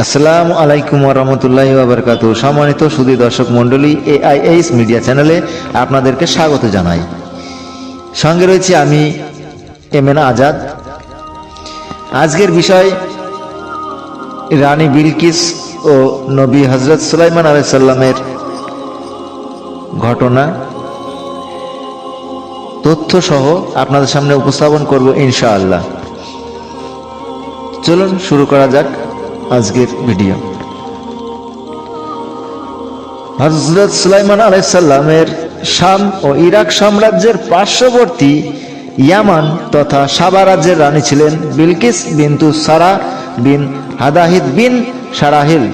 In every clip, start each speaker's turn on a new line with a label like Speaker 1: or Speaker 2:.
Speaker 1: আসসালামু আলাইকুম ওয়া রাহমাতুল্লাহি ওয়া বারাকাতুহু। সম্মানিত সুধী দর্শক মণ্ডলী, AIS মিডিয়া চ্যানেলে আপনাদেরকে স্বাগত জানাই। সঙ্গে রয়েছে আমি এমএন আজাদ। আজকের বিষয় রানী বিলকিস ও নবী হযরত সুলাইমান আলাইহিস সালামের ঘটনা তথ্য সহ আপনাদের সামনে উপস্থাপন করব ইনশাআল্লাহ। চলুন শুরু করা যাক আজকের ভিডিও। হযরত সুলাইমান আলাইহিস সালামের শাম ও ইরাক সাম্রাজ্যের পার্শ্ববর্তী ইয়ামান তথা সাবা রাজ্যের রানী ছিলেন বিলকিস বিনতু সারা বিন হাদাহিদ বিন সারাহিল।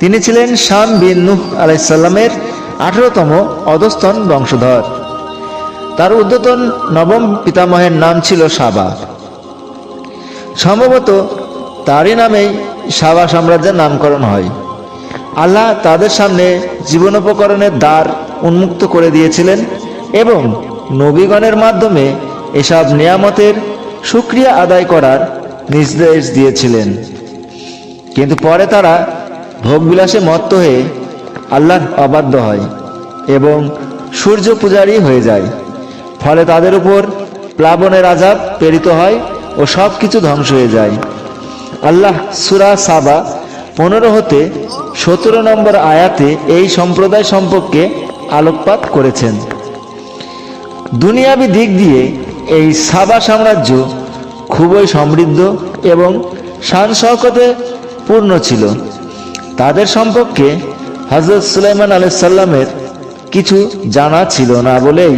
Speaker 1: তিনি ছিলেন শাম বিন নূহ আলাইহিস সালামের 18তম অধস্তন বংশধর। তার ঊর্ধ্বতন নবম পিতামহের নাম ছিল সাবা। সম্ভবত তারই নামেই সাবা সাম্রাজ্যের নামকরণ হয়। আল্লাহ তাদের সামনে জীবনোপকরণের দ্বার উন্মুক্ত করে দিয়েছিলেন এবং নবীগণের মাধ্যমে এসব নিয়ামতের শুকরিয়া আদায় করার নির্দেশ দিয়েছিলেন। কিন্তু পরে তারা ভোগবিলাসে মত্ত হয়ে আল্লাহর অবাধ্য হয় এবং সূর্য পূজারী হয়ে যায়। ফলে তাদের উপর প্লাবনের আযাব প্রেরিত হয় ও সব কিছু ধ্বংস হয়ে যায়। আল্লাহ সূরা সাবা 15 হতে 17 নম্বর আয়াতে এই সম্প্রদায় সম্পর্কে আলোকপাত করেছেন। দুনিয়াবি দিক দিয়ে এই সাবা সাম্রাজ্য খুবই সমৃদ্ধ এবং শান শওকতে পূর্ণ ছিল। তাদের সম্পর্কে হযরত সুলাইমান আলাইহিস সালামের কিছু জানা ছিল না বলেই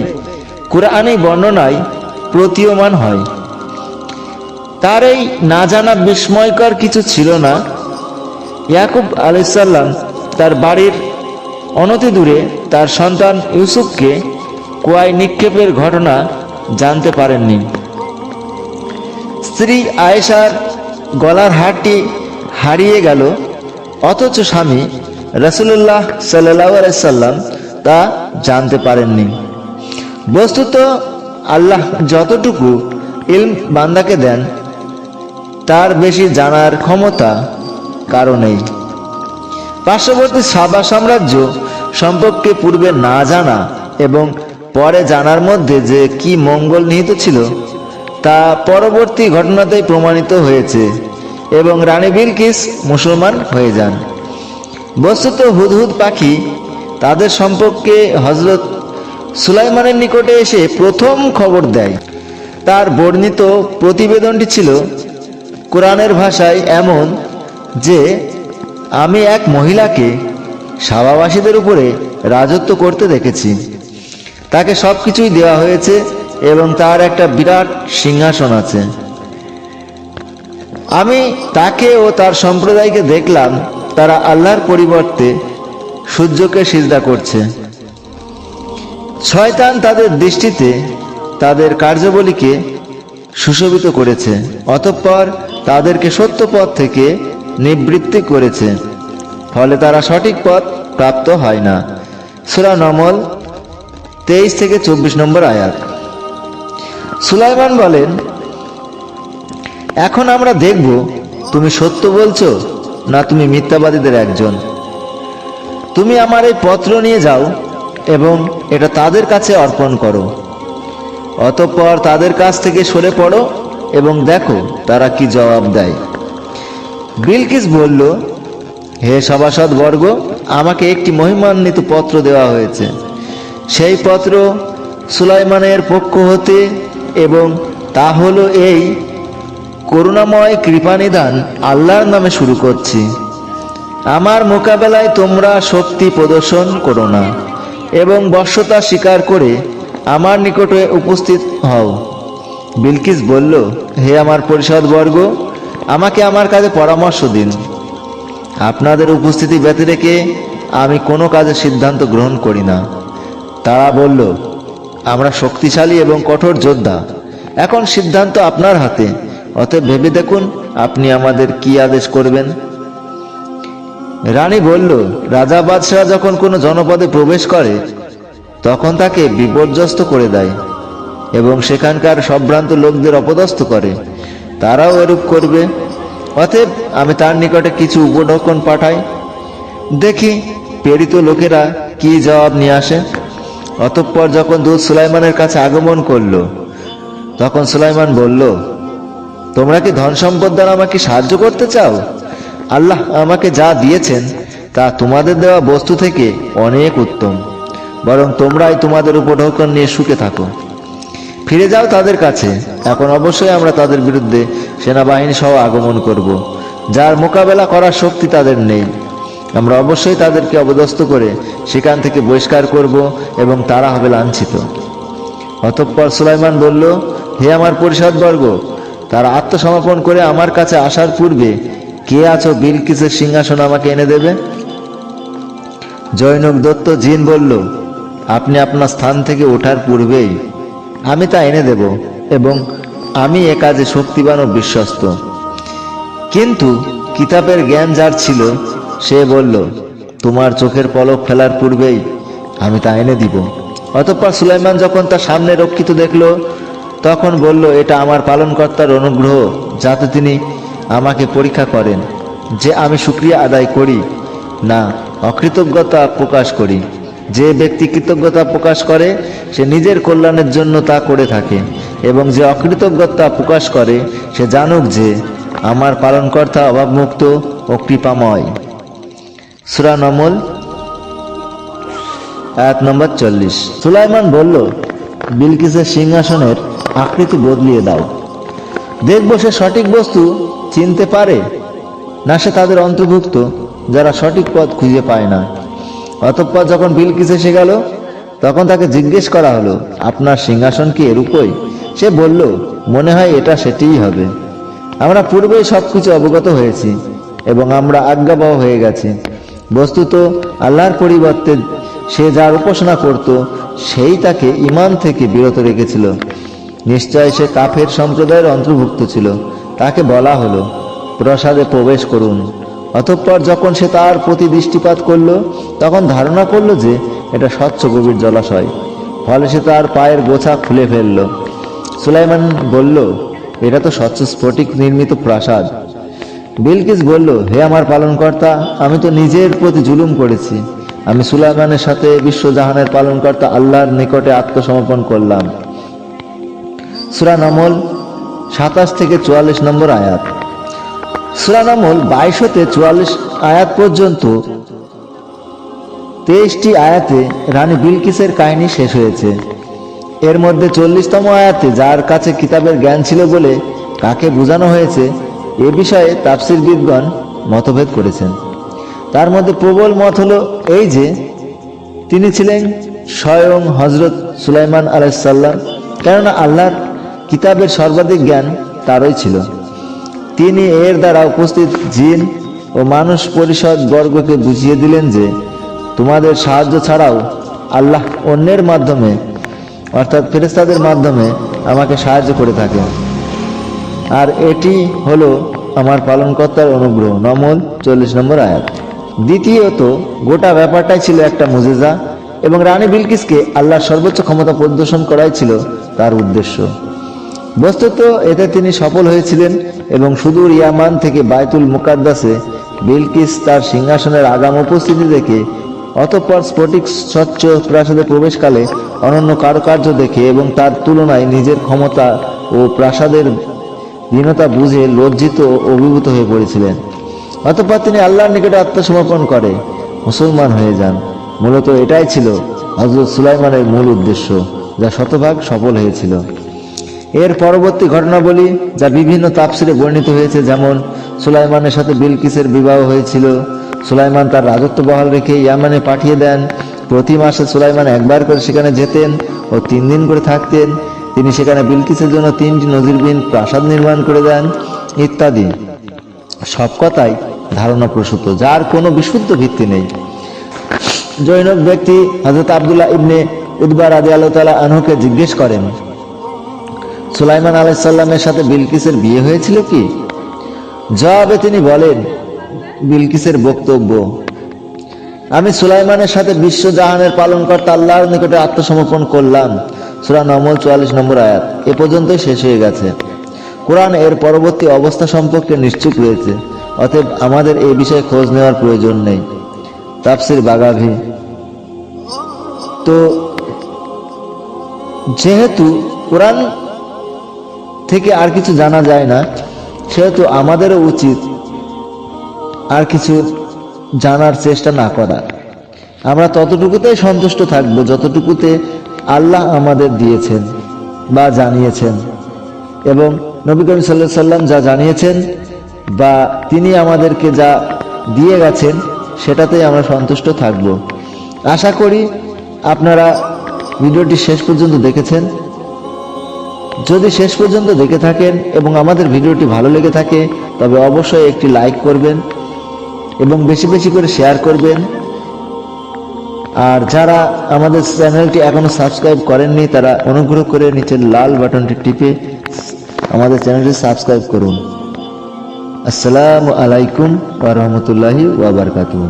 Speaker 1: কুরআনী বর্ণনায় প্রতীয়মান হয়। তার এই না জানা বিস্ময়কর কিছু ছিল না। ইয়াকুব আলাইহিস সালাম তার বাড়ির অনতি দূরে তার সন্তান ইউসুফকে কুয়ায় নিক্ষেপের ঘটনা জানতে পারেননি। স্ত্রী আয়েশার গলার হারটি হারিয়ে গেল, অথচ স্বামী রাসূলুল্লাহ সাল্লাল্লাহু আলাইহি সাল্লাম তা জানতে পারেননি। বস্তুত আল্লাহ যতটুকু ইলম বান্দাকে দেন তার বেশি জানার ক্ষমতা কারো নেই। পার্শ্ববর্তী সাবা সাম্রাজ্য সম্পর্কে পূর্বে না জানা এবং পরে জানার মধ্যে যে কি মঙ্গল নিহিত ছিল তা পরবর্তী ঘটনাতেই প্রমাণিত হয়েছে এবং রানী বিলকিস মুসলমান হয়ে যান। বস্তুত হুদহুদ পাখি তাদের সম্পর্কে হযরত সুলাইমানের নিকটে এসে প্রথম খবর দেয়। তার বর্ণিত প্রতিবেদনটি ছিল কোরআনের ভাষায় এমন যে, আমি এক মহিলাকে সাবাবাসীদের উপরে রাজত্ব করতে দেখেছি। তাকে সব কিছুই দেওয়া হয়েছে এবং তার একটা বিরাট সিংহাসন আছে। আমি তাকে ও তার সম্প্রদায়কে দেখলাম তারা আল্লাহর পরিবর্তে সূর্যকে সিজদা করছে। শয়তান তাদের দৃষ্টিতে তাদের কার্যাবলীকে সুশোভিত করেছে, অতঃপর তাদেরকে সত্য পথ থেকে নিবৃত্তি করেছে, ফলে তারা সঠিক পথ প্রাপ্ত হয় না। সূরা নমল 23 থেকে 24 নম্বর আয়াত। সুলাইমান বলেন, এখন আমরা দেখব তুমি সত্য বলছো না তুমি মিথ্যাবাদীদের একজন। তুমি আমার এই পত্র নিয়ে যাও এবং এটা তাদের কাছে অর্পণ করো। অতঃপর তাদের কাছ থেকে সরে পড়ো এবং দেখো তারা কি জবাব দেয়। বিলকিস বলল, হে সভাসদ বর্গ, আমাকে একটি মহিমান্বিত পত্র দেওয়া হয়েছে। সেই পত্র সুলাইমানের পক্ষ হতে এবং তা হলো এই, করুণাময় কৃপানিধান আল্লাহর নামে শুরু করছি। আমার মোকাবেলায় তোমরা শক্তি প্রদর্শন করো না এবং বশ্যতা স্বীকার করে আমার নিকটে উপস্থিত হও। বিলকিস বলল, হে আমার পরিষদ বর্গ, আমাকে আমার কাজে পরামর্শ দিন। আপনাদের উপস্থিতি ব্যতি রেখে আমি কোনো কাজের সিদ্ধান্ত গ্রহণ করি না। তারা বলল, আমরা শক্তিশালী এবং কঠোর যোদ্ধা, এখন সিদ্ধান্ত আপনার হাতে, অতএব ভেবে দেখুন আপনি আমাদের কি আদেশ করবেন। রানী বলল, রাজা বাদশাহ যখন কোনো জনপদে প্রবেশ করে তখন তাকে বিপর্যস্ত করে দেয় এবং সেখানকার সম্ভ্রান্ত লোকদের অপদস্থ করে। তারাও এরূপ করবে। অতএব আমি তার নিকটে কিছু উপঢৌকন পাঠাই, দেখি প্রেরিত লোকেরা কি জবাব নিয়ে আসে। অতঃপর যখন দূত সুলাইমানের কাছে আগমন করল, তখন সুলাইমান বলল, তোমরা কি ধন সম্পদ দ্বারা আমাকে সাহায্য করতে চাও? আল্লাহ আমাকে যা দিয়েছেন তা তোমাদের দেওয়া বস্তু থেকে অনেক উত্তম। বরং তোমরাই তোমাদের উপঢৌকন নিয়ে সুখে থাকো। ফিরে যাও তাদের কাছে। এখন অবশ্যই আমরা তাদের বিরুদ্ধে সেনাবাহিনী সহ আগমন করব, যার মোকাবেলা করার শক্তি তাদের নেই। আমরা অবশ্যই তাদেরকে অপদস্থ করে সেখান থেকে বহিষ্কার করব এবং তারা হবে লাঞ্ছিত। অতঃপর সুলাইমান বলল, হে আমার পরিষদবর্গ, তারা আত্মসমর্পণ করে আমার কাছে আসার পূর্বে কে আছো বিলকিসের সিংহাসন আমাকে এনে দেবে? জৈনক দত্ত জিন বলল, আপনি আপনার স্থান থেকে ওঠার পূর্বেই আমি তা এনে দেব এবং আমি এ কাজে শক্তিবান ও বিশ্বস্ত। কিন্তু কিতাবের জ্ঞান যার ছিল সে বলল, তোমার চোখের পলক ফেলার পূর্বেই আমি তা এনে দিব। অতঃপর সুলাইমান যখন তার সামনে রক্ষিত দেখল, তখন বলল, এটা আমার পালনকর্তার অনুগ্রহ, যাতে তিনি আমাকে পরীক্ষা করেন যে আমি শুকরিয়া আদায় করি না অকৃতজ্ঞতা প্রকাশ করি। যে ব্যক্তি কৃতজ্ঞতা প্রকাশ করে সে নিজের কল্যাণের জন্য তা করে থাকে, এবং যে অকৃতজ্ঞতা প্রকাশ করে সে জানুক যে আমার পালনকর্তা অভাবমুক্ত ও কৃপাময়। সূরা নমল আয়াত নম্বর 40। সুলাইমান বলল, বিলকিসের সিংহাসনের আকৃতি বদলিয়ে দাও, দেখব সে সঠিক বস্তু চিনতে পারে না সে তাদের অন্তর্ভুক্ত যারা সঠিক পথ খুঁজে পায় না। অতঃপর যখন বিলকিস এসে গেল, তখন তাকে জিজ্ঞেস করা হলো, আপনার সিংহাসন কি এরূপই? সে বলল, মনে হয় এটা সেটিই হবে। আমরা পূর্বেই সবকিছু অবগত হয়েছি এবং আমরা আজ্ঞাবহ হয়ে গেছি। বস্তুত আল্লাহর পরিবর্তে সে যার উপাসনা করত সেই তাকে ঈমান থেকে বিরত রেখেছিল। নিশ্চয় সে কাফের সম্প্রদায়ের অন্তর্ভুক্ত ছিল। তাকে বলা হলো, প্রাসাদে প্রবেশ করুন। অতঃপর যখন সে তার প্রতি দৃষ্টিপাত করল, তখন ধারণা করল যে এটা স্বচ্ছ গভীর জলাশয়। ফলে সে তার পায়ের গোছা খুলে ফেলল। সুলাইমান বলল, এটা তো স্বচ্ছ স্ফটিক নির্মিত প্রাসাদ। বিলকিস বলল, হে আমার পালনকর্তা, আমি তো নিজের প্রতি জুলুম করেছি। আমি সুলাইমানের সাথে বিশ্বজাহানের পালনকর্তা আল্লাহর নিকটে আত্মসমর্পণ করলাম। সূরা নমল 27 থেকে 44 নম্বর আয়াত। সূরা নমল 22 হতে 44 আয়াত পর্যন্ত 23টি আয়াতে রানী বিলকিসের কাহিনী শেষ হয়েছে। এর মধ্যে 40তম আয়াতে যার কাছে কিতাবের জ্ঞান ছিল বলে কাকে বোঝানো হয়েছে এ বিষয়ে তাফসীরবিদগণ মতভেদ করেছেন। তার মধ্যে প্রবল মত হলো এই যে তিনি ছিলেন স্বয়ং হযরত সুলাইমান আলাইহিস সালাম, কেননা আল্লাহর কিতাবের সর্বাধিক জ্ঞান তারই ছিল। তিনি এর দ্বারা উপস্থিত জিন ও মানুষ পরিষদ বর্গকে বুঝিয়ে দিলেন যে তোমাদের সাহায্য ছাড়াও আল্লাহ অন্যের মাধ্যমে অর্থাৎ ফেরেশতাদের মাধ্যমে আমাকে সাহায্য করে থাকেন, আর এটি হলো আমার পালনকর্তার অনুগ্রহ। নমল 40 নম্বর আয়াত। দ্বিতীয়ত, গোটা ব্যাপারটাই ছিল একটা মুজিজা এবং রানী বিলকিসকে আল্লাহর সর্বোচ্চ ক্ষমতা প্রদর্শন করাই ছিল তার উদ্দেশ্য। বস্তুত এতে তিনি সফল হয়েছিলেন এবং সুদূর ইয়ামান থেকে বাইতুল মুকাদ্দাসে বিলকিস তার সিংহাসনের আগাম উপস্থিতি দেখে, অতঃপর স্ফটিক স্বচ্ছ প্রাসাদে প্রবেশকালে অনন্য কারুকার্য দেখে এবং তার তুলনায় নিজের ক্ষমতা ও প্রাসাদের দীনতা বুঝে লজ্জিত ও অভিভূত হয়ে পড়েছিলেন। অতঃপর তিনি আল্লাহর নিকটে আত্মসমর্পণ করে মুসলমান হয়ে যান। মূলত এটাই ছিল হযরত সুলাইমানের মূল উদ্দেশ্য, যা শতভাগ সফল হয়েছিল। এর পরবর্তী ঘটনাবলী যা বিভিন্ন তাফসিরে বর্ণিত হয়েছে, যেমন সুলাইমানের সাথে বিলকিসের বিবাহ হয়েছিল। সুলাইমান তার রাজত্ব বহাল রেখে ইয়ামানে পাঠিয়ে দেন। প্রতি মাসে সুলাইমান একবার করে সেখানে যেতেন ও 3 দিন করে থাকতেন। তিনি সেখানে বিলকিসের জন্য 3টি নজিরবিহীন প্রাসাদ নির্মাণ করে দেন ইত্যাদি। সব কথাই ধারণা প্রসূত, যার কোনো বিশুদ্ধ ভিত্তি নেই। জৈনক ব্যক্তি হযরত আব্দুল্লাহ ইবনে উতবা রাদিয়াল্লাহু তাআলা আনহুকে জিজ্ঞেস করেন, সুলাইমান আলাইহিস সালামের সাথে বিলকিসের বিয়ে হয়েছিল কি? জবাবে তিনি বলেন, বিলকিসের বক্তব্য, আমি সুলাইমানের সাথে বিশ্বজাহানের পালনকর্তা আল্লাহর নিকটে আত্মসমর্পণ করলাম। সূরা নমল 44 নম্বর আয়াত এ পর্যন্তই শেষ হয়ে গেছে। কোরআন এর পরবর্তী অবস্থা সম্পর্কে নিশ্চুপ রয়েছে, অতএব আমাদের এই বিষয়ে খোঁজ নেওয়ার প্রয়োজন নেই। তাফসির বাগাভি। তো যেহেতু কোরআন থেকে আর কিছু জানা যায় না, সেহেতু আমাদেরও উচিত আর কিছু জানার চেষ্টা না করা। আমরা ততটুকুতেই সন্তুষ্ট থাকবো যতটুকুতে আল্লাহ আমাদের দিয়েছেন বা জানিয়েছেন, এবং নবী করিম সাল্লাল্লাহু আলাইহি সাল্লাম যা জানিয়েছেন বা তিনি আমাদেরকে যা দিয়ে গেছেন সেটাতেই আমরা সন্তুষ্ট থাকব। আশা করি আপনারা ভিডিওটি শেষ পর্যন্ত দেখেছেন। যদি শেষ পর্যন্ত দেখে থাকেন এবং আমাদের ভিডিওটি ভালো লেগে থাকে, তবে অবশ্যই একটি লাইক করবেন এবং বেশি বেশি করে শেয়ার করবেন। আর যারা আমাদের চ্যানেলটি এখনো সাবস্ক্রাইব করেননি, তারা অনুগ্রহ করে নিচের লাল বাটনটি টিপে আমাদের চ্যানেলটি সাবস্ক্রাইব করুন। আসসালামু আলাইকুম ওয়া রাহমাতুল্লাহি ওয়া বারাকাতুহু।